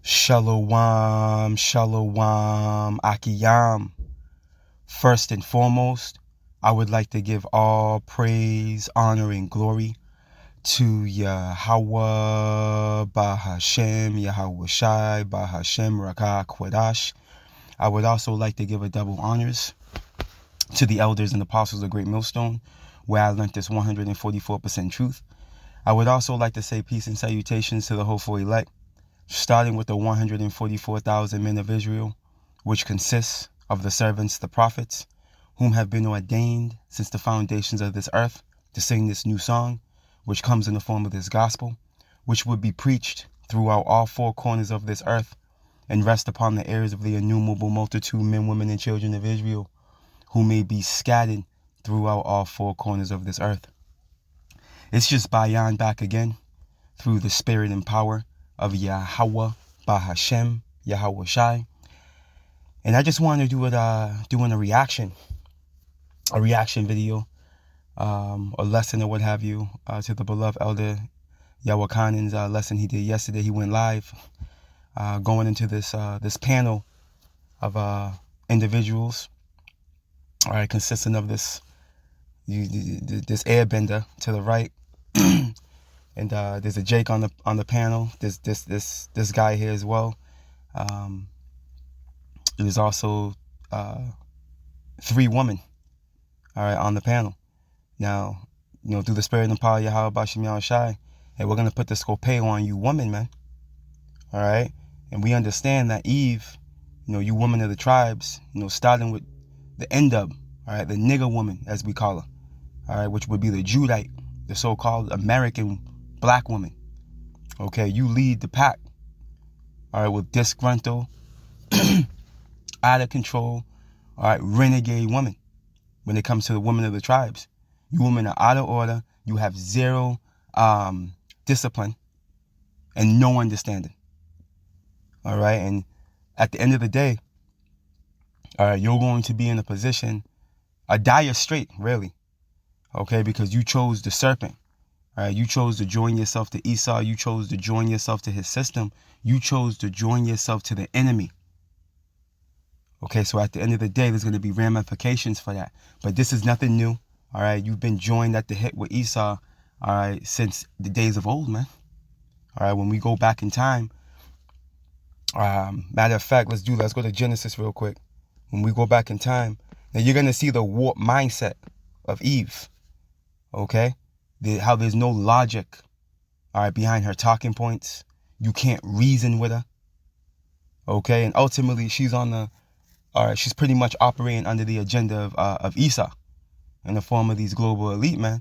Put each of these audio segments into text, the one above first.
Shalom, shalom, Akiyam. First and foremost, I would like to give all praise, honor, and glory to Yahweh, Bahashem, Yahweh Shai, Bahashem, Rakah, Kwadash. I would also like to give a double honors to the elders and apostles of Great Millstone, where I learned this 144% truth. I would also like to say peace and salutations to the hopeful elect, starting with the 144,000 men of Israel, which consists of the servants, the prophets, whom have been ordained since the foundations of this earth to sing this new song, which comes in the form of this gospel, which would be preached throughout all four corners of this earth and rest upon the ears of the innumerable multitude, men, women, and children of Israel, who may be scattered throughout all four corners of this earth. It's just Bayan back again through the spirit and power of Yahweh, Bahashem, Yahweh Shai. And I just wanted to doing a reaction video, or lesson or what have you, to the beloved elder Yahweh Khanen's lesson he did yesterday. He went live, going into this panel of individuals, all right, consisting of this airbender to the right, and there's a Jake on the panel. This guy here as well. There's also 3 women, all right, on the panel. Now, through the spirit and power of Yahweh Bashem Yahweh Shai, hey, we're gonna put the scopeo on you women, man. All right, and we understand that Eve, you women of the tribes, starting with the end of, all right, the nigger woman as we call her, all right, which would be the Judite, the so-called American black woman. Okay, you lead the pack, all right, with disgruntled, out of control, all right, renegade women. When it comes to the women of the tribes, you women are out of order. You have zero discipline and no understanding. All right, and at the end of the day, all right, you're going to be in a position, a dire strait, really. Okay, because you chose the serpent. All right, you chose to join yourself to Esau. You chose to join yourself to his system. You chose to join yourself to the enemy. Okay, so at the end of the day, there's going to be ramifications for that. But this is nothing new. All right, you've been joined at the hip with Esau, all right, since the days of old, man. All right, when we go back in time, matter of fact, let's go to Genesis real quick. When we go back in time, now you're going to see the warped mindset of Eve. Okay, how there's no logic, all right, behind her talking points. You can't reason with her. Okay, and ultimately she's she's pretty much operating under the agenda of Esau in the form of these global elite men,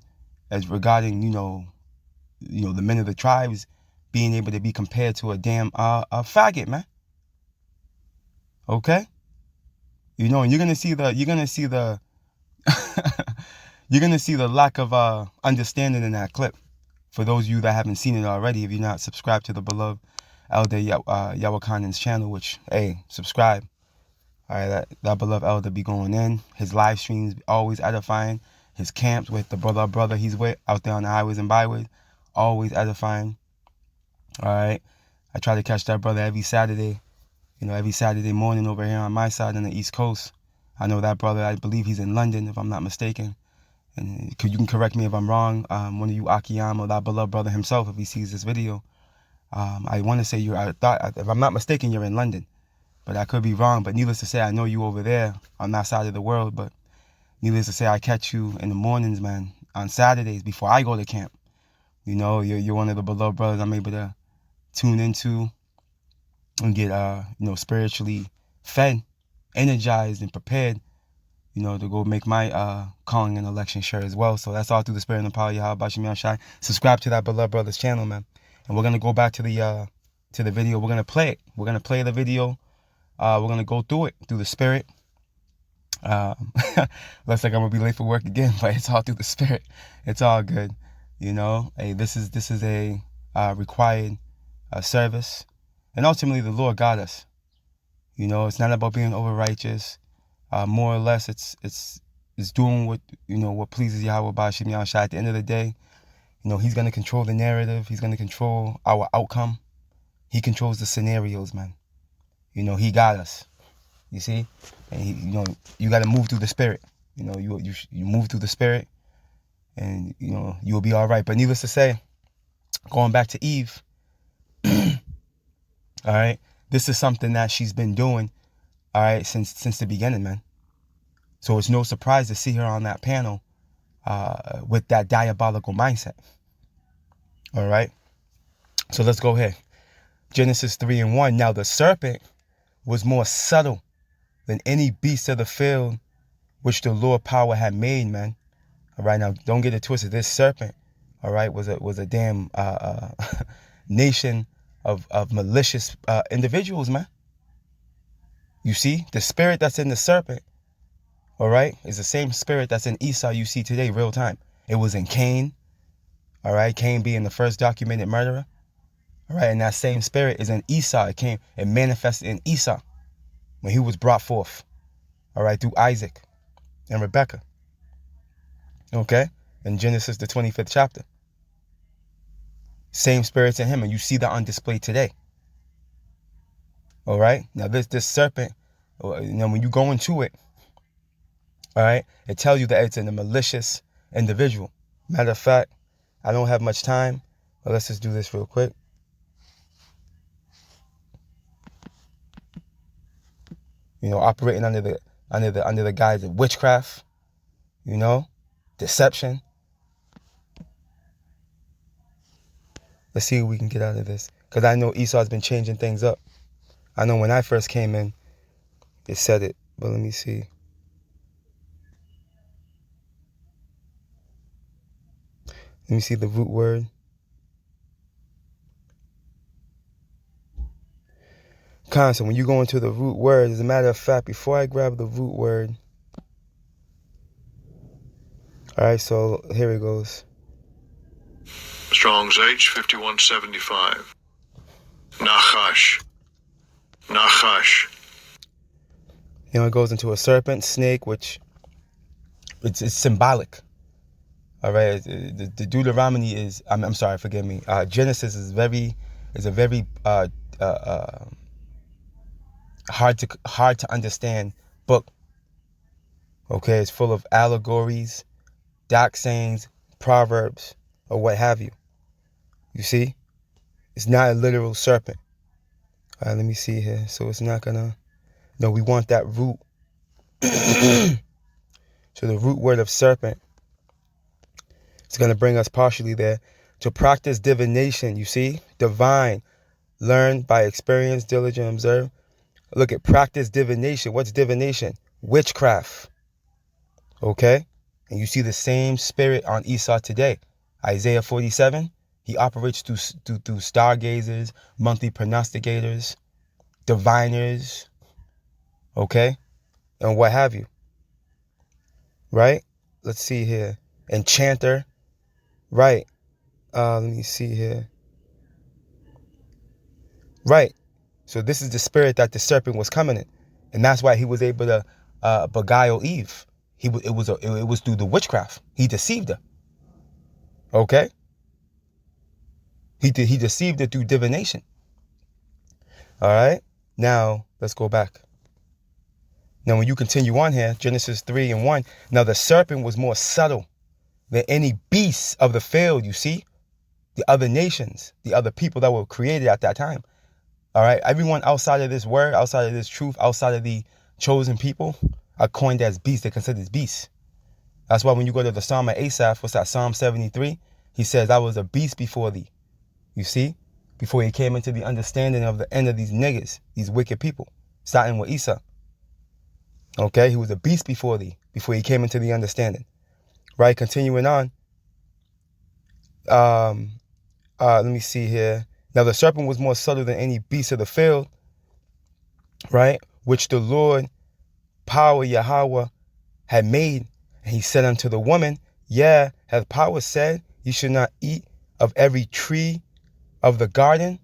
as regarding, the men of the tribes being able to be compared to a damn a faggot, man. Okay? And you're gonna see the you're gonna see the lack of understanding in that clip. For those of you that haven't seen it already, if you're not subscribed to the beloved Elder Yahweh Khanen's channel, which, hey, subscribe. All right, that beloved elder be going in. His live streams always edifying. His camps with the brother he's with out there on the highways and byways, always edifying. All right, I try to catch that brother every Saturday, every Saturday morning over here on my side on the East Coast. I know that brother, I believe he's in London, if I'm not mistaken. And you can correct me if I'm wrong. One of you, Akiyama, that beloved brother himself, if he sees this video. I want to say if I'm not mistaken, you're in London. But I could be wrong. But needless to say, I know you over there on that side of the world. But needless to say, I catch you in the mornings, man, on Saturdays before I go to camp. You're one of the beloved brothers I'm able to tune into and get, spiritually fed, energized, and prepared, to go make my calling and election sure as well. So that's all through the spirit and the power of Yahweh Bashem Yahweh Shai. Subscribe to that beloved brother's channel, man. And we're gonna go back to the video. We're gonna play it. We're gonna play the video. We're going to go through it, through the spirit. Looks like I'm going to be late for work again, but it's all through the spirit. It's all good. Hey, this is a required service. And ultimately, the Lord got us. It's not about being over righteous. More or less, it's doing what pleases Yahweh Bashem Yahweh Shai. At the end of the day, he's going to control the narrative. He's going to control our outcome. He controls the scenarios, man. You know, he got us. You see? And he, you know, you got to move through the spirit. You know, you move through the spirit, and, you know, you'll be all right. But needless to say, going back to Eve, all right, this is something that she's been doing, all right, since the beginning, man. So it's no surprise to see her on that panel with that diabolical mindset. All right. So let's go ahead. Genesis 3:1. Now the serpent was more subtle than any beast of the field which the Lord power had made, man. All right. Now don't get it twisted. This serpent, all right, was a damn nation of malicious individuals, man. You see, the spirit that's in the serpent, all right, is the same spirit that's in Esau you see today, real time. It was in Cain, all right, Cain being the first documented murderer, all right, and that same spirit is in Esau. It manifested in Esau when he was brought forth, all right, through Isaac and Rebekah, okay, in Genesis, the 25th chapter. Same spirits in him, and you see that on display today. All right, now this serpent, you know, when you go into it, all right, it tells you that it's a malicious individual. Matter of fact, I don't have much time, but let's just do this real quick. You know, operating under the guise of witchcraft, you know, deception. Let's see what we can get out of this, because I know Esau's been changing things up. I know when I first came in, it said it, but let me see. Let me see the root word. Constant. When you go into the root word, as a matter of fact, before I grab the root word, all right, so here it goes. Strong's H 5175. Nachash. Nachash. You know, it goes into a serpent, snake, which it's symbolic. All right, the Deuteronomy is, I'm sorry, forgive me. Genesis is a very hard to understand book. Okay, it's full of allegories, dark sayings, proverbs, or what have you. You see, it's not a literal serpent. All right, let me see here. So it's not gonna. No, we want that root. So the root word of serpent. It's going to bring us partially there. To practice divination, you see? Divine. Learn by experience, diligent, observe. Look at practice divination. What's divination? Witchcraft. Okay? And you see the same spirit on Esau today. Isaiah 47, he operates through stargazers, monthly prognosticators, diviners, okay? And what have you. Right? Let's see here. Enchanter. Right. Let me see here. Right. So this is the spirit that the serpent was coming in. And that's why he was able to beguile Eve. It was through the witchcraft. He deceived her. Okay? He deceived her through divination. All right? Now, let's go back. Now, when you continue on here, Genesis 3:1, now the serpent was more subtle than any beasts of the field, you see? The other nations, the other people that were created at that time. All right? Everyone outside of this word, outside of this truth, outside of the chosen people are coined as beasts. They're considered as beasts. That's why when you go to the Psalm of Asaph, what's that, Psalm 73? He says, I was a beast before thee. You see? Before he came into the understanding of the end of these niggas, these wicked people, starting with Esau. Okay? He was a beast before thee, before he came into the understanding. Right? Continuing on. Let me see here. Now the serpent was more subtle than any beast of the field, right? Which the Lord, power Yahweh, had made. And he said unto the woman, yeah, hath power said, you should not eat of every tree of the garden.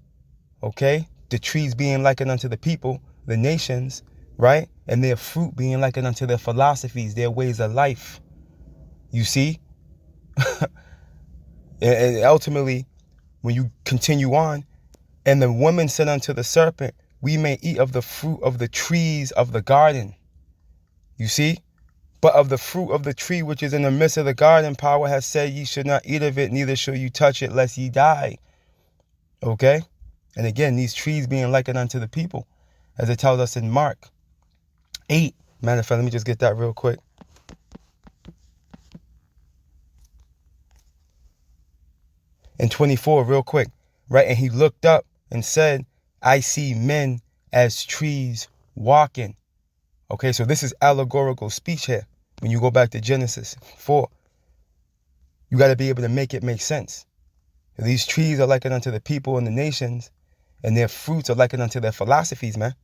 Okay? The trees being likened unto the people, the nations, right? And their fruit being likened unto their philosophies, their ways of life. You see? And ultimately, when you continue on, And the woman said unto the serpent, we may eat of the fruit of the trees of the garden. You see? But of the fruit of the tree which is in the midst of the garden, power has said, ye should not eat of it, neither shall you touch it, lest ye die. Okay? And again, these trees being likened unto the people, as it tells us in Mark 8. Matter of fact, let me just get that real quick. In 24, real quick, right? And he looked up and said, I see men as trees walking. Okay, so this is allegorical speech here. When you go back to Genesis 4, you got to be able to make it make sense. These trees are likened unto the people and the nations, and their fruits are likened unto their philosophies, man.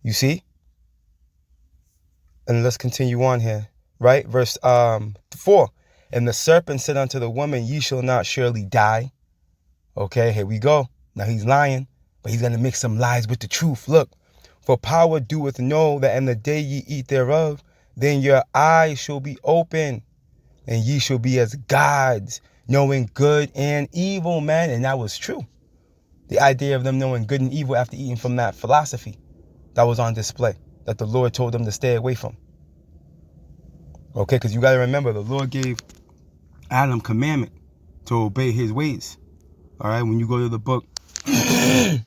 You see? And let's continue on here, right? Verse 4. And the serpent said unto the woman, ye shall not surely die. Okay, here we go. Now he's lying, but he's going to mix some lies with the truth. Look, for power doeth know that in the day ye eat thereof, then your eyes shall be open, and ye shall be as gods, knowing good and evil, man. And that was true. The idea of them knowing good and evil after eating from that philosophy that was on display, that the Lord told them to stay away from. Okay, because you got to remember, the Lord gave Adam commandment to obey his ways. All right, when you go to the book, the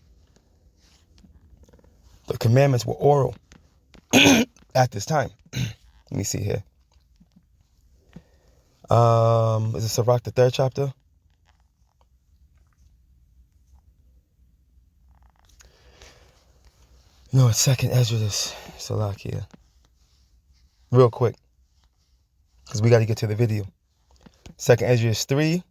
commandments were oral at this time. Let me see here. Is it Sirach, the 3rd chapter? No, it's 2nd Esdras, Sirach here. Real quick, because we got to get to the video. 2nd Esdras 3.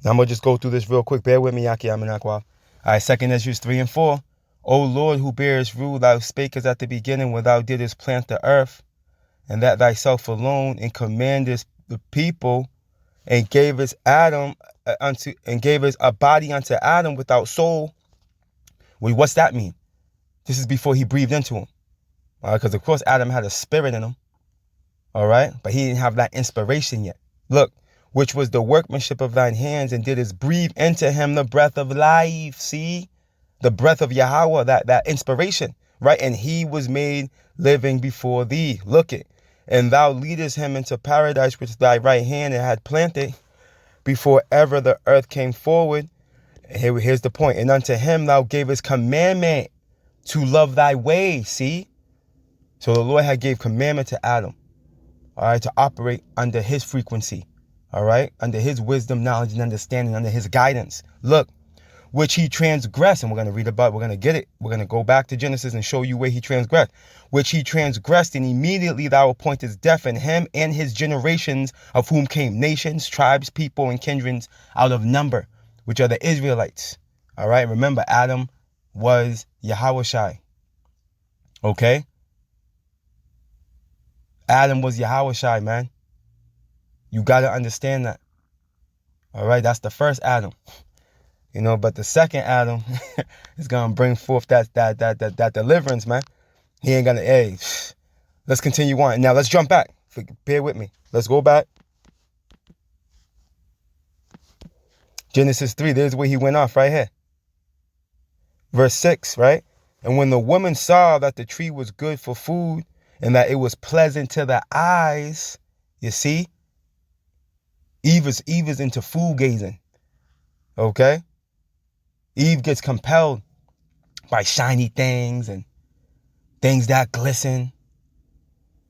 Now I'm going to just go through this real quick. Bear with me, Yaki Aminakwa. All right, 2nd Esdras 3 and 4. O Lord, who bearest rule, thou spakest at the beginning when thou didst plant the earth, and that thyself alone, and commandest the people, and gavest Adam gavest a body unto Adam without soul. Well, what's that mean? This is before he breathed into him. All right, because of course Adam had a spirit in him. All right, but he didn't have that inspiration yet. Look, which was the workmanship of thine hands, and didst breathe into him the breath of life. See? The breath of Yahweh, that inspiration, right? And he was made living before thee. Look it. And thou leadest him into paradise which thy right hand had planted before ever the earth came forward. Here's the point. And unto him thou gavest commandment to love thy way. See? So the Lord had gave commandment to Adam, all right, to operate under his frequency, all right, under his wisdom, knowledge, and understanding, under his guidance. Look, which he transgressed, and we're going to read about, we're going to get it. We're going to go back to Genesis and show you where he transgressed. Which he transgressed, and immediately thou appointest death in him and his generations, of whom came nations, tribes, people, and kindreds out of number, which are the Israelites. All right, remember, Adam was Yahushai. Okay? Adam was Yahushai, man. You got to understand that. All right, that's the first Adam. You know, but the second Adam is gonna bring forth that deliverance, man. He ain't gonna. Hey, let's continue on. Now let's jump back. Bear with me. Let's go back. Genesis 3. There's where he went off right here. Verse 6, right? And when the woman saw that the tree was good for food, and that it was pleasant to the eyes, you see, Eve is into food gazing. Okay. Eve gets compelled by shiny things and things that glisten.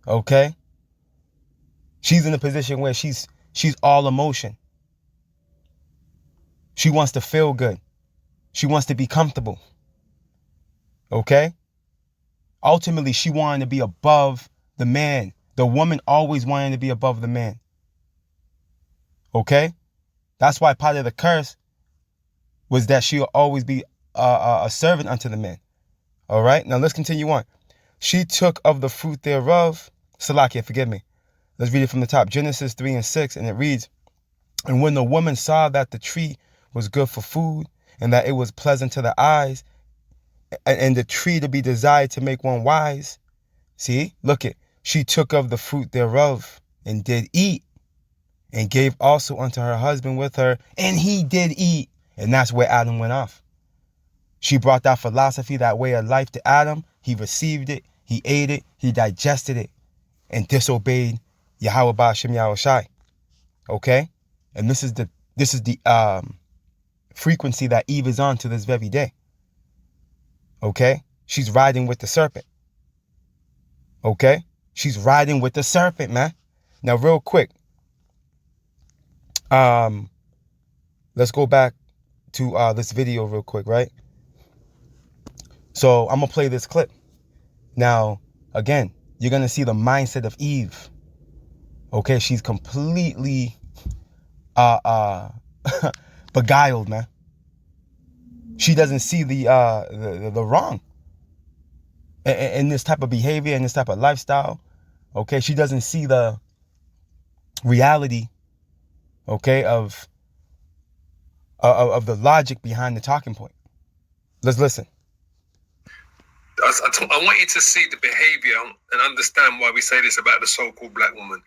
Okay? She's in a position where she's all emotion. She wants to feel good. She wants to be comfortable. Okay? Ultimately, she wanted to be above the man. The woman always wanted to be above the man. Okay? That's why part of the curse was that she'll always be a servant unto the man. All right, now let's continue on. She took of the fruit thereof. Salakia, forgive me. Let's read it from the top. Genesis 3 and 6, and it reads, and when the woman saw that the tree was good for food, and that it was pleasant to the eyes, and the tree to be desired to make one wise. See, look it. She took of the fruit thereof, and did eat, and gave also unto her husband with her, and he did eat. And that's where Adam went off. She brought that philosophy, that way of life to Adam. He received it, he ate it, he digested it, and disobeyed Yahweh Ba'ashem Yahushai. Okay? And this is the frequency that Eve is on to this very day. Okay? She's riding with the serpent. Okay? She's riding with the serpent, man. Now, real quick. Let's go back to this video real quick, right? So I'm gonna play this clip. Now, again, you're gonna see the mindset of Eve. Okay, she's completely beguiled, man. She doesn't see the wrong in this type of behavior and this type of lifestyle. Okay, she doesn't see the reality, okay, of the logic behind the talking point. Let's listen. I want you to see the behavior and understand why we say this about the so-called black woman.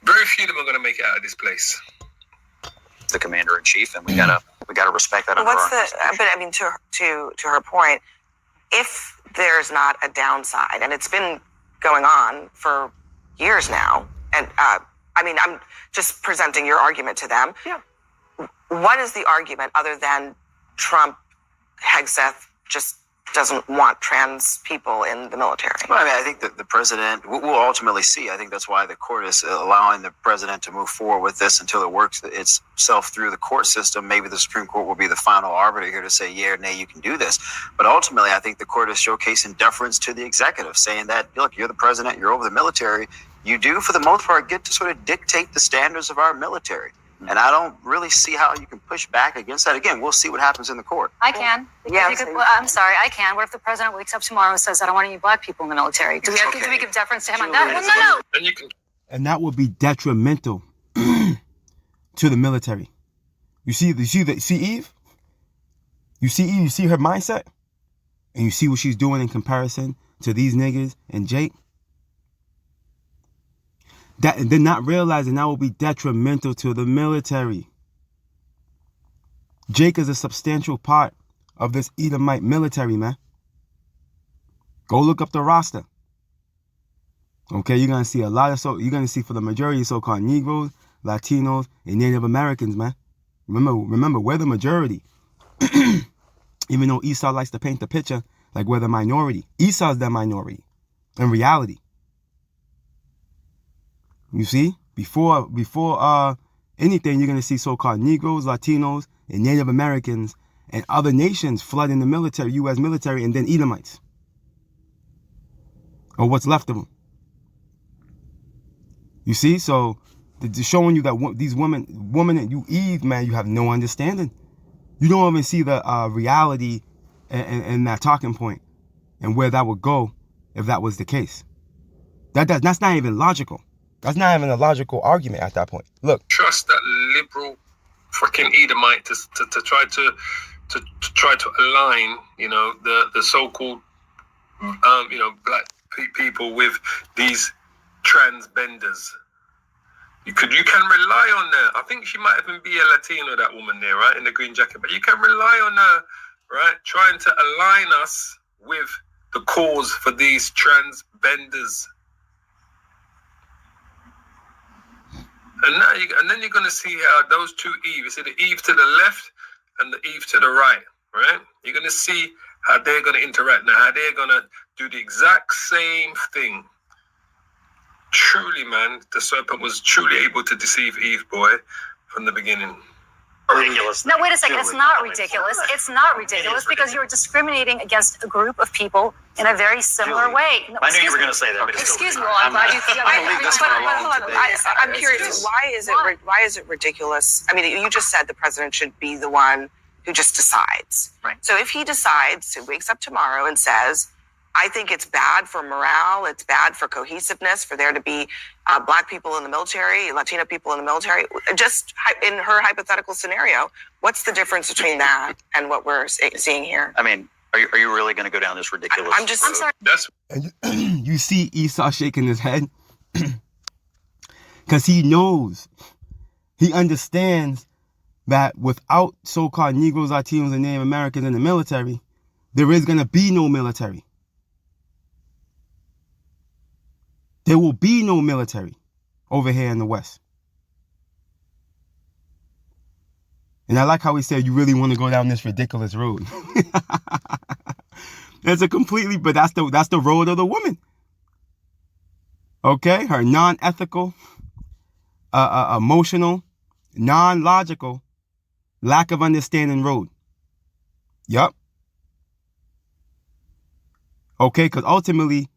Very few of them are going to make it out of this place. The commander in chief, and we gotta respect that. But I mean, to her point, if there's not a downside, and it's been going on for years now, and I mean, I'm just presenting your argument to them. Yeah. What is the argument other than Trump, Hegseth just doesn't want trans people in the military? Well, I mean, I think that the president, we'll ultimately see. I think that's why the court is allowing the president to move forward with this until it works itself through the court system. Maybe the Supreme Court will be the final arbiter here to say, yeah or nay, you can do this. But ultimately, I think the court is showcasing deference to the executive, saying that, look, you're the president, you're over the military. You do, for the most part, get to sort of dictate the standards of our military. And I don't really see how you can push back against that. Again, we'll see what happens in the court. I can. Yeah, I'm sorry, I can. What if the president wakes up tomorrow and says, I don't want any black people in the military? Do we give deference to him on that? No. And you can. And that would be detrimental to the military. You see Eve? You see her mindset? And you see what she's doing in comparison to these niggas and Jake? That they're not realizing that will be detrimental to the military. Jake is a substantial part of this Edomite military, man. Go look up the roster. Okay, you're gonna see a lot of you're gonna see for the majority of so-called Negroes, Latinos, and Native Americans, man. Remember, we're the majority. Even though Esau likes to paint the picture like we're the minority. Esau's the minority in reality. You see, before anything, you're going to see so-called Negroes, Latinos, and Native Americans and other nations flooding the military, U.S. military, and then Edomites. Or what's left of them. You see, so showing you that these women, you Eve, man, you have no understanding. You don't even see the reality and that talking point and where that would go if that was the case. That's not even logical. That's not even a logical argument at that point. Look. Trust that liberal freaking Edomite to try to align, the so-called, black people with these transbenders. You can rely on that. I think she might even be a Latino, that woman there, right, in the green jacket. But you can rely on her, right, trying to align us with the cause for these transbenders. And then you're going to see how those two Eve, you see the Eve to the left and the Eve to the right? You're going to see how they're going to interact now, how they're going to do the exact same thing. Truly, man, the serpent was truly able to deceive Eve, boy, from the beginning. Ridiculous. No, wait a second. It's not ridiculous. It's not ridiculous because you're discriminating against a group of people in a very similar way. No, I knew you were going to say that. But excuse me. Well, I'm glad you. I'm curious. Why is it ridiculous? I mean, you just said the president should be the one who just decides. Right. So if he decides, he wakes up tomorrow and says, I think it's bad for morale, it's bad for cohesiveness, for there to be black people in the military, Latino people in the military. Just in her hypothetical scenario, what's the difference between that and what we're seeing here? I mean, are you really going to go down this ridiculous I'm sorry. And you see Esau shaking his head because he knows He understands that without so-called Negroes, Latinos, and Native Americans in the military, there is going to be no military. There will be no military over here in the West. And I like how he said, you really want to go down this ridiculous road. It's a completely, but that's the road of the woman. Okay? Her non-ethical, emotional, non-logical, lack of understanding road. Yup. Okay, because ultimately,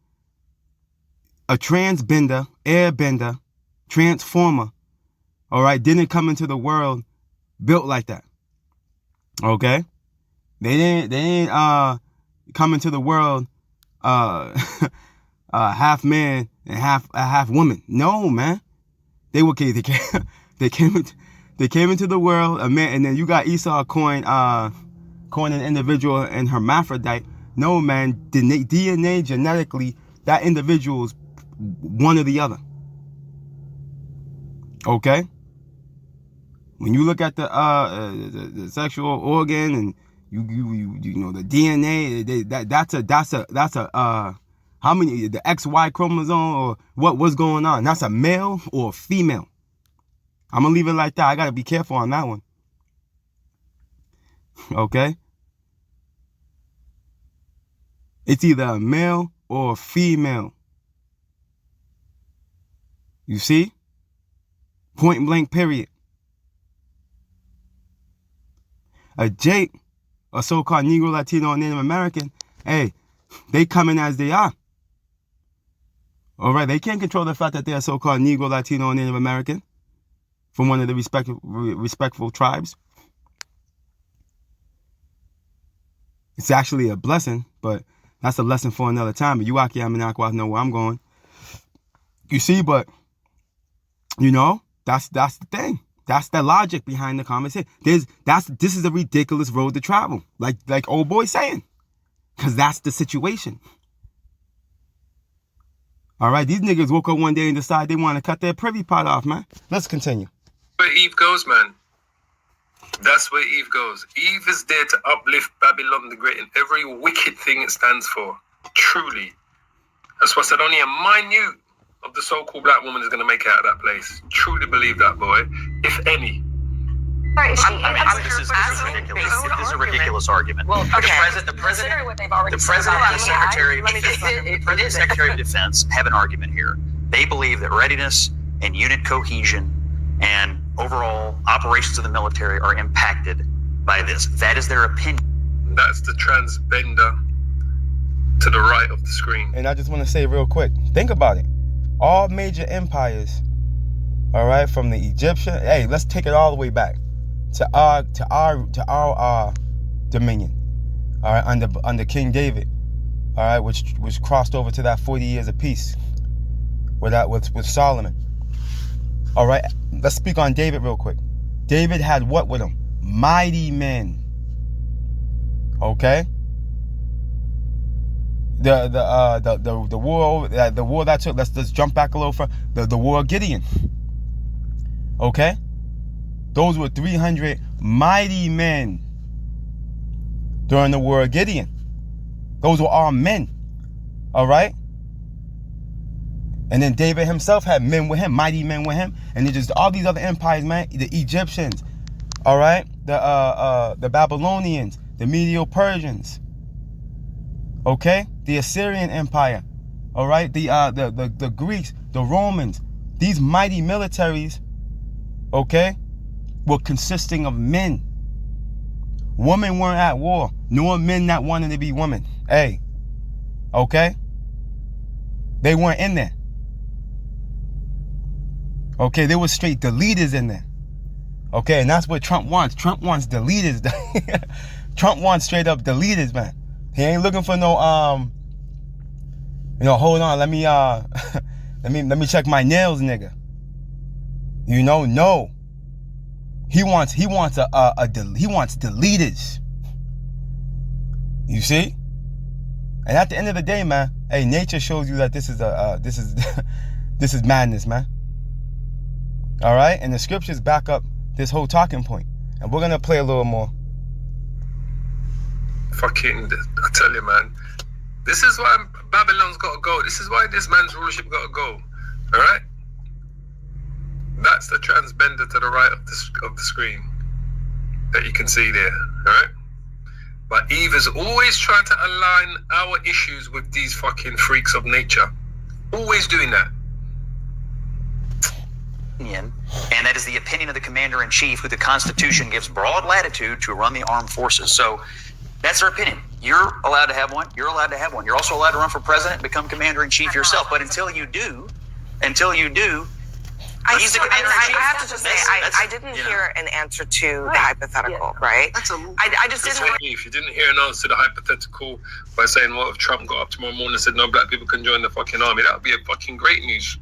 a transbender, airbender, transformer, all right, didn't come into the world built like that. Okay? They didn't come into the world half man and half woman. No, man. They came into the world a man, and then you got Esau coin an individual and hermaphrodite. No, man, DNA genetically, that individual is one or the other. Okay? When you look at the sexual organ and you know the DNA, that's a how many, the XY chromosome or what's going on? That's a male or a female. I'm gonna leave it like that. I gotta be careful on that one. Okay? It's either a male or a female. You see? Point blank, period. A Jake, a so-called Negro, Latino, or Native American, hey, they come in as they are. All right, they can't control the fact that they're so-called Negro, Latino, or Native American from one of the respectful tribes. It's actually a blessing, but that's a lesson for another time. But you out here, I know where I'm going. You see, but you know, that's the thing. That's the logic behind the conversation. This is a ridiculous road to travel, like old boy saying, because that's the situation. All right, these niggas woke up one day and decided they want to cut their privy part off, man. Let's continue. Where Eve goes, man. That's where Eve goes. Eve is there to uplift Babylon the Great and every wicked thing it stands for. Truly. That's why I said only a minute of the so-called black woman is going to make it out of that place. Truly believe that, boy. If any. Right, This is a ridiculous argument. Well, okay. The president, what they've already the president and the said. Secretary of Defense have an argument here. They believe that readiness and unit cohesion and overall operations of the military are impacted by this. That is their opinion. That's the transbender to the right of the screen. And I just want to say real quick, think about it. All major empires, all right, from the Egyptian, hey, let's take it all the way back to our dominion, all right, under King David, all right, which crossed over to that 40 years of peace with Solomon. All right, let's speak on David real quick. David had what with him? Mighty men. Okay. The war that took. Let's jump back a little further. The war of Gideon. Okay. Those were 300 mighty men during the war of Gideon. Those were all men. All right. And then David himself had men with him, mighty men with him, and then just all these other empires, man. The Egyptians, all right, the Babylonians, the Medo-Persians, okay, the Assyrian Empire, all right, the Greeks, the Romans. These mighty militaries, okay, were consisting of men. Women weren't at war, nor men that wanted to be women. Hey, okay, they weren't in there. Okay, there was straight deleters in there. Okay, and that's what Trump wants. Trump wants deleters. Trump wants straight up deleters, man. He ain't looking for no hold on, let me let me check my nails, nigga. You know, no. He wants deleters. You see? And at the end of the day, man, hey, nature shows you that this is this is madness, man. All right? And the scriptures back up this whole talking point. And we're going to play a little more. Fucking, I tell you, man. This is why Babylon's got to go. This is why this man's rulership got to go. All right? That's the transbender to the right of the screen that you can see there. All right? But Eve is always trying to align our issues with these fucking freaks of nature. Always doing that. And that is the opinion of the commander-in-chief, who the Constitution gives broad latitude to run the armed forces. So that's their opinion. You're allowed to have one. You're allowed to have one. You're also allowed to run for president, become commander-in-chief yourself. But until you do, he's the commander-in-chief. I have to just say, I didn't hear an answer to the hypothetical, right? I just didn't. If you didn't hear an answer to the hypothetical by saying, what if Trump got up tomorrow morning and said no black people can join the fucking army? That would be a fucking great news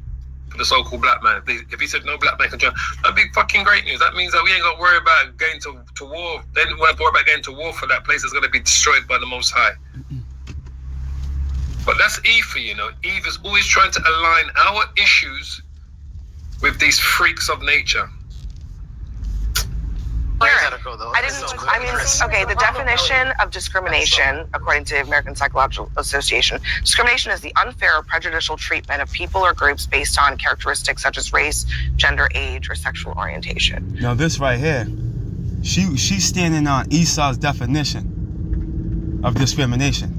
for the so-called black man. If he said no black man can join, that'd be fucking great news. That means that we ain't got to worry about going to war. Then we have to worry about going to war for that place that's going to be destroyed by the Most High. But that's Eve for you, know. Eve is always trying to align our issues with these freaks of nature. The definition of discrimination, according to the American Psychological Association, discrimination is the unfair or prejudicial treatment of people or groups based on characteristics such as race, gender, age, or sexual orientation. Now this right here, she's standing on Esau's definition of discrimination.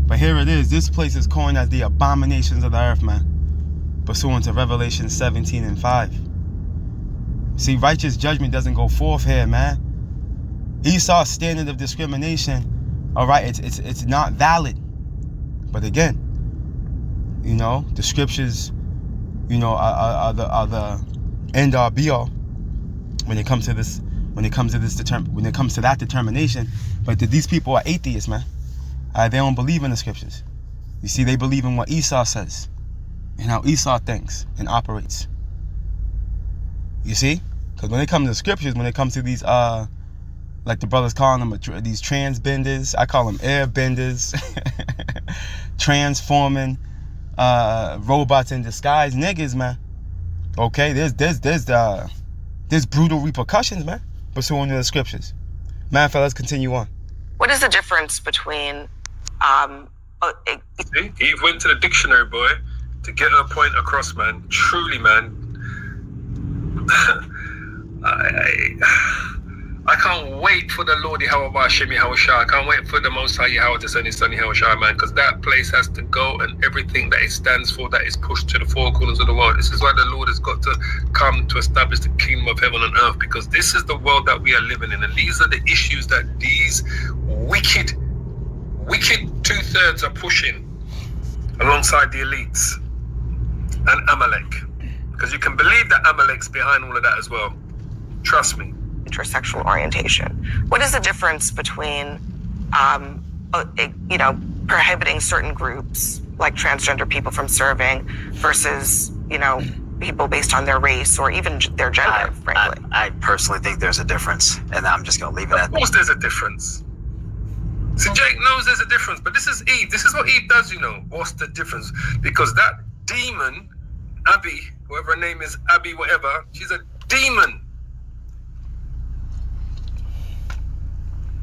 But here it is. This place is coined as the abominations of the earth, man. Pursuant to Revelation 17 and 5. See, righteous judgment doesn't go forth here, man. Esau's standard of discrimination, all right, it's not valid. But again, you know, the scriptures, you know, are the end all be all when it comes to this, when it comes to that determination. But these people are atheists, man. They don't believe in the scriptures. You see, they believe in what Esau says and how Esau thinks and operates. You see? Because when it comes to scriptures, when it comes to these, like the brothers calling them these transbenders, I call them airbenders, transforming robots in disguise niggas, man. Okay, there's brutal repercussions, man, pursuant to the scriptures. Man, fellas, continue on. What is the difference between See, Eve went to the dictionary, boy, to get her point across, man. Truly, man. I can't wait for the Lord Yahweh Ba'Shem Yahushua. I can't wait for the Most High Yahweh to send his son Yahushua, man, because that place has to go, and everything that it stands for, that is pushed to the four corners of the world. This is why the Lord has got to come to establish the kingdom of heaven and earth, because this is the world that we are living in, and these are the issues that these wicked 2/3 are pushing alongside the elites and Amalek, because you can believe that Amalek's behind all of that as well. Trust me. Intersexual orientation. What is the difference between, prohibiting certain groups like transgender people from serving versus, people based on their race or even their gender, frankly? I personally think there's a difference, and I'm just going to leave it at that. Of course there's a difference. See, Jake knows there's a difference, but this is Eve. This is what Eve does, What's the difference? Because that demon, Abby, whoever her name is, Abby whatever, she's a demon.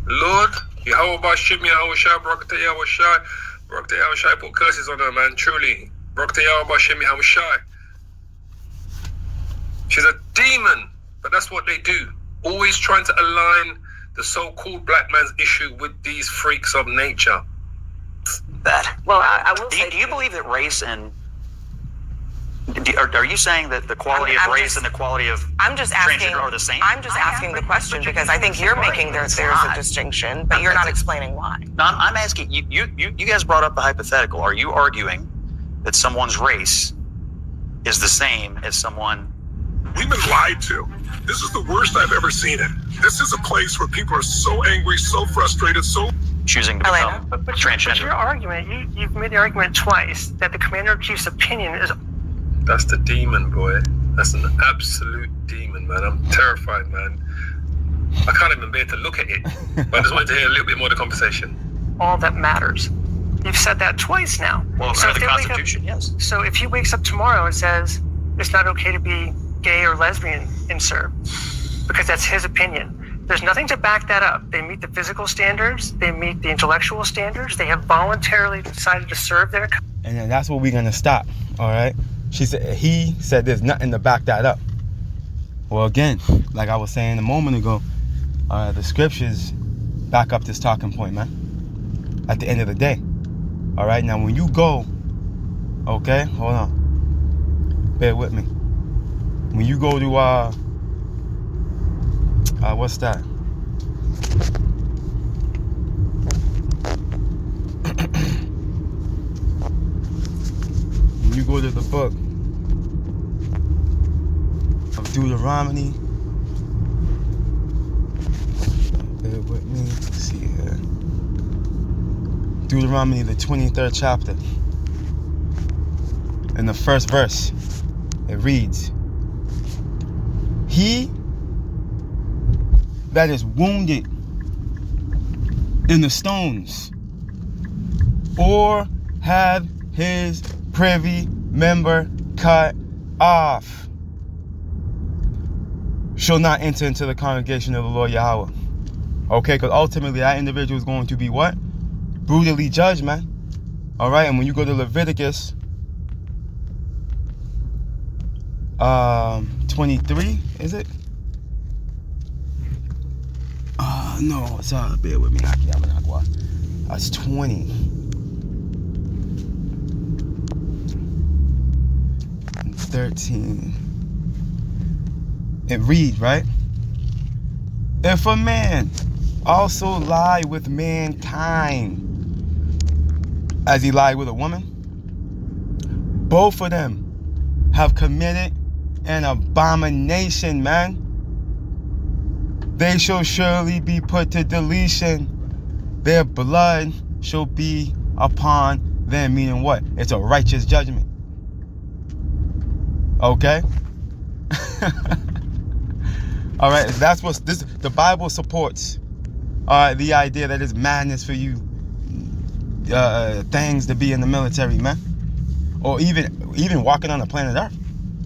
Lord, Yahweh Ba'Shem Yahushua, Barak Yahushua, Barak Yahushua, put curses on her, man, truly. Barak Yahweh Ba'Shem Yahushua. She's a demon, but that's what they do. Always trying to align the so-called black man's issue with these freaks of nature. Well, I will say, do you believe that race and are you saying that the quality of race and the quality of transgender are the same? I'm just asking the question because I think you're making there's a distinction, but you're not explaining why. No, I'm asking you guys brought up the hypothetical. Are you arguing that someone's race is the same as someone? We've been lied to. This is the worst I've ever seen it. This is a place where people are so angry, so frustrated, so choosing to become transgender. But your argument, you've made the argument twice that the commander-in-chief's opinion is. That's the demon, boy. That's an absolute demon, man. I'm terrified, man. I can't even bear to look at it. But I just wanted to hear a little bit more of the conversation. All that matters. You've said that twice now. Well, so under the Constitution, yes. So if he wakes up tomorrow and says it's not okay to be gay or lesbian insert because that's his opinion. There's nothing to back that up. They meet the physical standards. They meet the intellectual standards. They have voluntarily decided to serve their country. And then that's where we're going to stop, all right? He said there's nothing to back that up. Well, again, like I was saying a moment ago, the scriptures back up this talking point, man, at the end of the day. All right, now when you go, okay, hold on, bear with me. When you go to, what's that? When you go to the book of Deuteronomy, bear with me, let's see here. Deuteronomy, the 23rd chapter. In the first verse, it reads, "He that is wounded in the stones, or have his privy member cut off, shall not enter into the congregation of the Lord Yahweh." Okay, because ultimately that individual is going to be what? Brutally judged, man. All right, and when you go to Leviticus 23, is it? No, it's bear with me. That's 20. And 13. It reads, right? "If a man also lie with mankind as he lied with a woman, both of them have committed an abomination, man. They shall surely be put to deletion. Their blood shall be upon them." Meaning what? It's a righteous judgment. Okay? All right, that's what the Bible supports. The idea that it's madness for you things to be in the military, man. Or even walking on the planet Earth.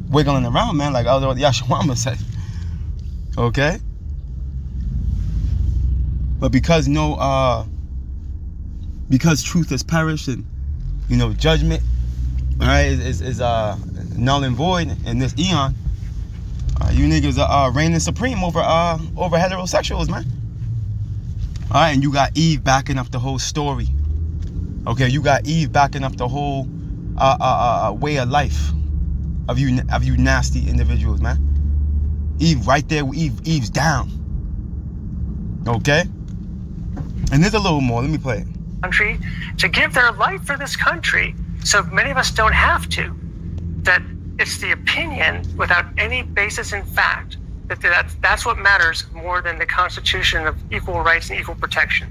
Wiggling around, man, like Yahshua said. Okay? But because truth has perished and, judgment, all right, is null and void in this eon, you niggas are reigning supreme over heterosexuals, man. All right, and you got Eve backing up the whole story. Okay, you got Eve backing up the whole way of life of you nasty individuals, man. Eve right there, Eve's down. Okay? And there's a little more. Let me play it. Country to give their life for this country, so many of us don't have to. That it's the opinion without any basis in fact that's what matters more than the Constitution of equal rights and equal protection.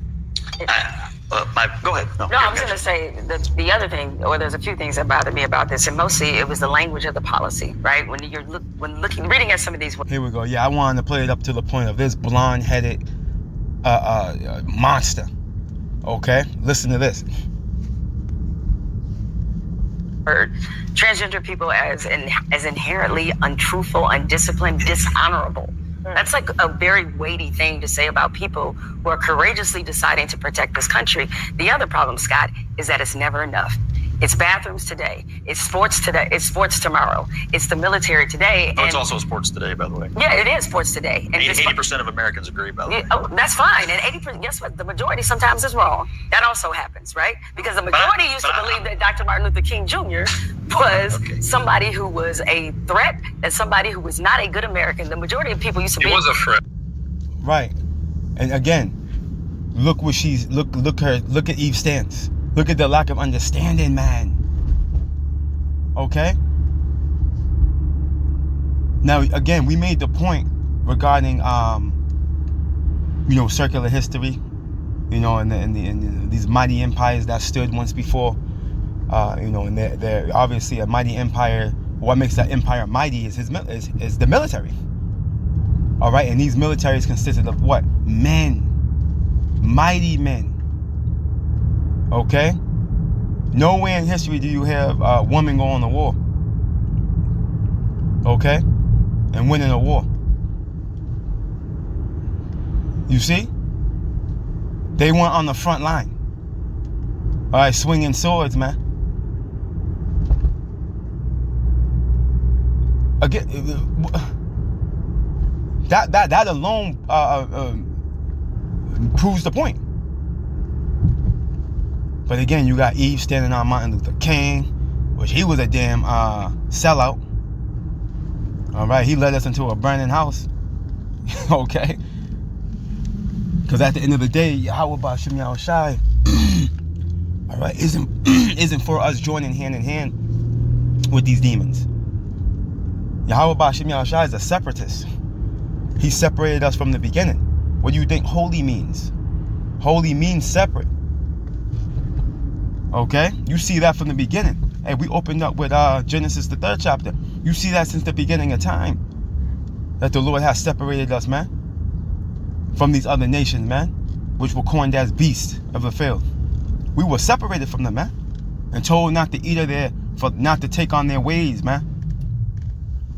Go ahead. No, I was going to say that the other thing, or there's a few things that bothered me about this, and mostly it was the language of the policy, right? When you're reading at some of these. Here we go. Yeah, I wanted to play it up to the point of this blonde-headed monster. Okay, listen to this. Transgender people as inherently untruthful, undisciplined, dishonorable. That's like a very weighty thing to say about people who are courageously deciding to protect this country. The other problem, Scott, is that it's never enough. It's bathrooms today. It's sports today. It's sports tomorrow. It's the military today. Oh, it's also sports today, by the way. Yeah, it is sports today. And 80% of Americans agree, by the way. Oh, that's fine. And 80%, guess what? The majority sometimes is wrong. That also happens, right? Because the majority used to believe that Dr. Martin Luther King Jr. was somebody who was a threat and somebody who was not a good American. The majority of people used to be. He was a threat. Right. And again, look at Eve's stance. Look at the lack of understanding, man. Okay? Now, again, we made the point regarding, circular history, and these mighty empires that stood once before, and they're obviously a mighty empire. What makes that empire mighty is the military. All right? And these militaries consisted of what? Men. Mighty men. Okay? Nowhere in history do you have a woman go on the war. Okay? and winning a war. You see? They weren't on the front line. All right, swinging swords, man. Again, that alone proves the point. But again, you got Eve standing on Martin Luther King, which he was a damn sellout. All right, he led us into a burning house. Okay, because at the end of the day, Yahweh Ba'ashem Yahushai, all right, isn't for us joining hand in hand with these demons. Yahweh Ba'ashem Yahushai is a separatist. He separated us from the beginning. What do you think holy means? Holy means separate. Okay? You see that from the beginning. Hey, we opened up with Genesis, the 3rd chapter. You see that since the beginning of time. That the Lord has separated us, man. From these other nations, man. Which were coined as beasts of the field. We were separated from them, man. And told not to eat of their, not to take on their ways, man.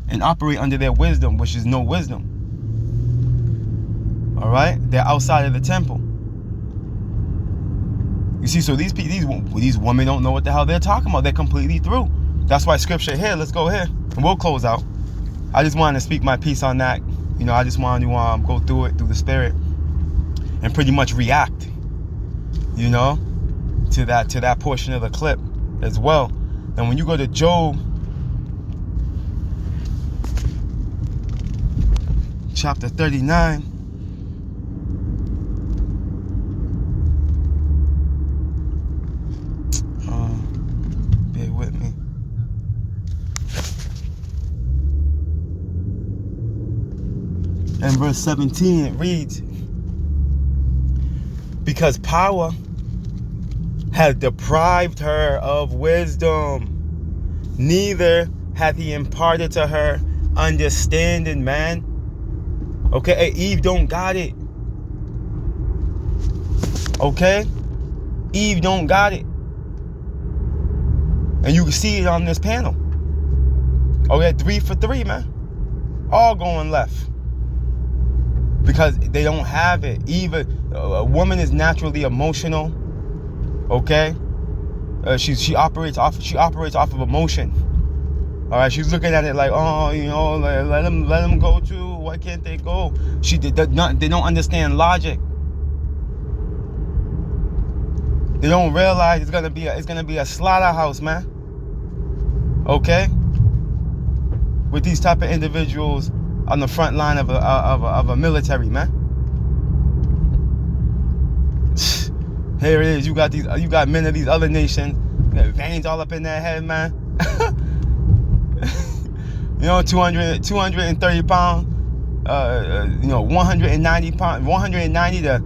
And operate under their wisdom, which is no wisdom. All right? They're outside of the temple. You see, so these women don't know what the hell they're talking about. They're completely through. That's why scripture here, let's go here. And we'll close out. I just wanted to speak my piece on that. You know, I just wanted to go through it, through the spirit. And pretty much react, you know, to that portion of the clip as well. And when you go to Job chapter 39, bear with me. And verse 17, it reads, because power has deprived her of wisdom, neither hath he imparted to her understanding, man. Okay, hey, Eve don't got it. Okay? Eve don't got it. And you can see it on this panel. Okay, 3 for 3, man. All going left. Because they don't have it. Eve, a woman is naturally emotional. Okay? She operates off of emotion. All right, she's looking at it like, oh, you know, let them go too. Why can't they go? They don't understand logic. They don't realize it's gonna be a slaughterhouse, man. Okay, with these type of individuals on the front line of a military, man. Here it is. You got men of these other nations, got veins all up in their head, man. You know, 230 pounds, you know, 190 pounds, 190 to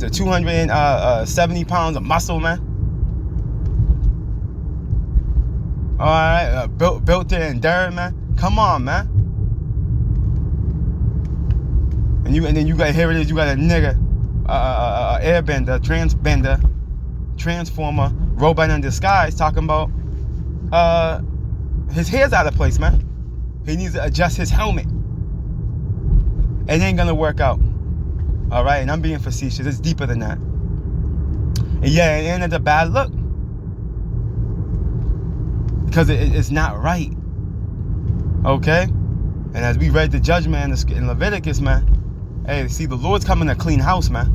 270 pounds of muscle, man. All right, built to endure, man. Come on, man. And then you got, here it is. You got a nigga, airbender, transformer, robot in disguise, talking about his hair's out of place, man. He needs to adjust his helmet. It ain't gonna work out. All right, and I'm being facetious. It's deeper than that. And yeah, and it's a bad look because it's not right. Okay, and as we read the judgment in Leviticus, man. Hey, see, the Lord's coming to clean house, man.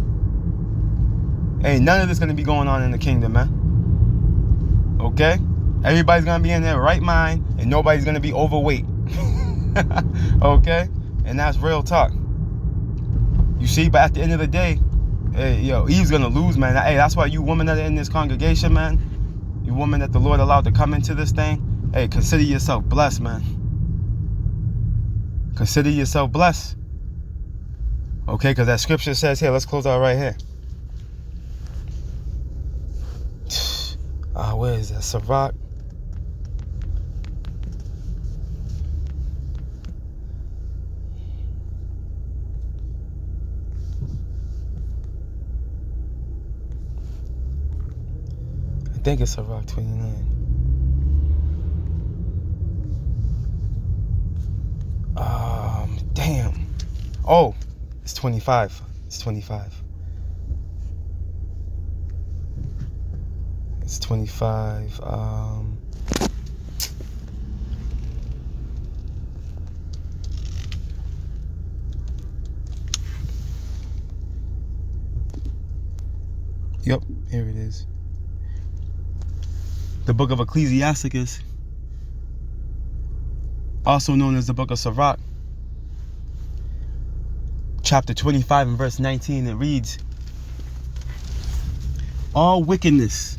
Ain't none of this gonna be going on in the kingdom, man. Okay, everybody's gonna be in their right mind, and nobody's gonna be overweight. Okay, and that's real talk. You see, but at the end of the day, hey, yo, Eve's gonna lose, man. Hey, that's why you women that are in this congregation, man, you women that the Lord allowed to come into this thing, hey, consider yourself blessed, man. Consider yourself blessed. Okay, because that scripture says here, let's close out right here. Where is that? Sirach. I think it's Sirach 29. Oh, it's 25. It's 25. It's 25. Yep, here it is. The book of Ecclesiasticus, also known as the book of Sirach, chapter 25 and verse 19, it reads, all wickedness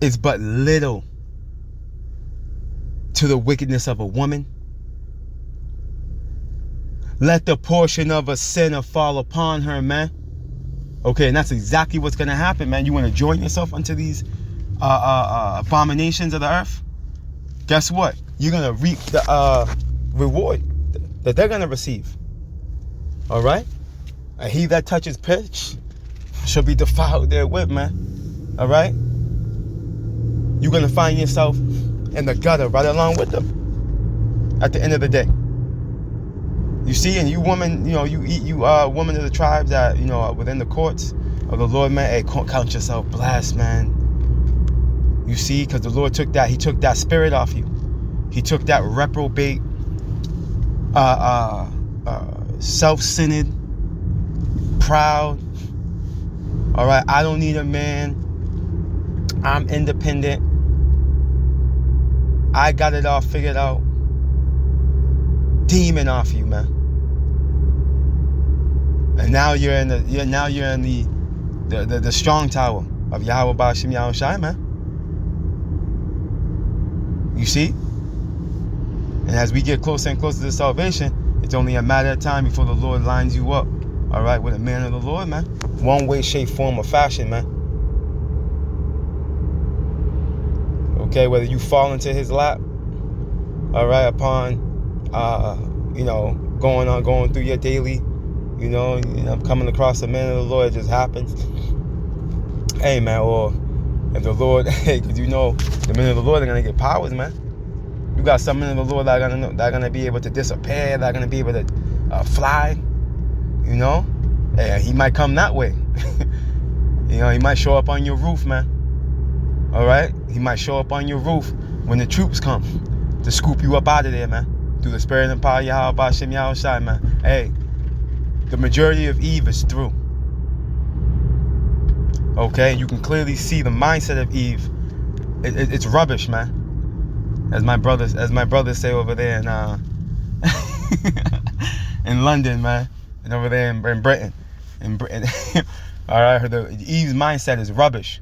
is but little to the wickedness of a woman. Let the portion of a sinner fall upon her, man. Okay, and that's exactly what's going to happen, man. You want to join yourself unto these abominations of the earth? Guess what? You're going to reap the reward that they're going to receive. All right? And he that touches pitch shall be defiled therewith, man. All right? You're going to find yourself in the gutter right along with them at the end of the day. You see, and you woman, you woman of the tribes that, within the courts of the Lord, man, hey, count yourself blessed, man. You see, because the Lord took that spirit off you. He took that reprobate, self-centered, proud. All right, I don't need a man. I'm independent. I got it all figured out. Demon off you, man. And now you're in the strong tower of Yahweh Ba'ashem Yahweh Shai, man. You see? And as we get closer and closer to salvation, it's only a matter of time before the Lord lines you up, all right, with a man of the Lord, man. One way, shape, form, or fashion, man. Okay, whether you fall into his lap, all right, upon going through your daily, coming across a man of the Lord, it just happens. Hey, man, or if the Lord, hey, because the men of the Lord are going to get powers, man. You got some men of the Lord that are going to be able to disappear, that are going to be able to fly, Hey, he might come that way. He might show up on your roof, man. All right? He might show up on your roof when the troops come to scoop you up out of there, man. Through the spirit and power of Yahweh Ba'ashem Yahweh Shai, man. Hey, the majority of Eve is through. Okay, you can clearly see the mindset of Eve. It's rubbish, man. As my brothers say over there in in London, man, and over there in Britain. All right, Eve's mindset is rubbish.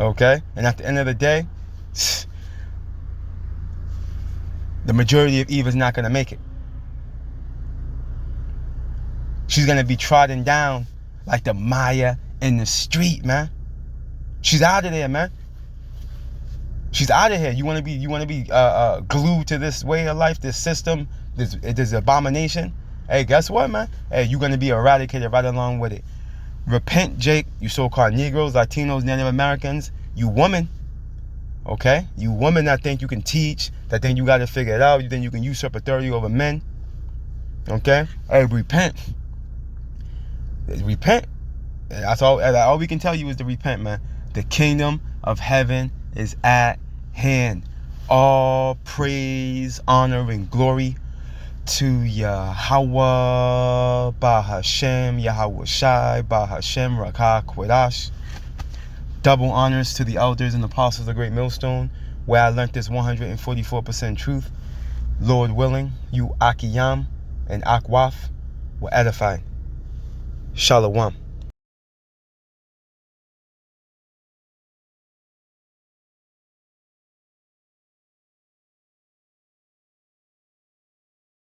Okay, and at the end of the day, the majority of Eve is not going to make it. She's going to be trodden down like the Maya in the street, man. She's out of there, man. She's out of here. You want to be glued to this way of life, this system, this abomination. Hey, guess what, man? Hey, you're going to be eradicated right along with it. Repent, Jake, you so-called Negroes, Latinos, Native Americans, you woman. Okay? You women that think you can teach, that think you got to figure it out, you think you can usurp authority over men. Okay? Hey, repent. Repent. That's all we can tell you is to repent, man. The kingdom of heaven is at hand. All praise, honor, and glory to Yahweh, Bahashem, Yahweh Shai, Bahashem, Rakah, Quedash. Double honors to the elders and apostles of the Great Millstone, where I learned this 144% truth. Lord willing, you Akiyam and Akwaf will edify. Shalom.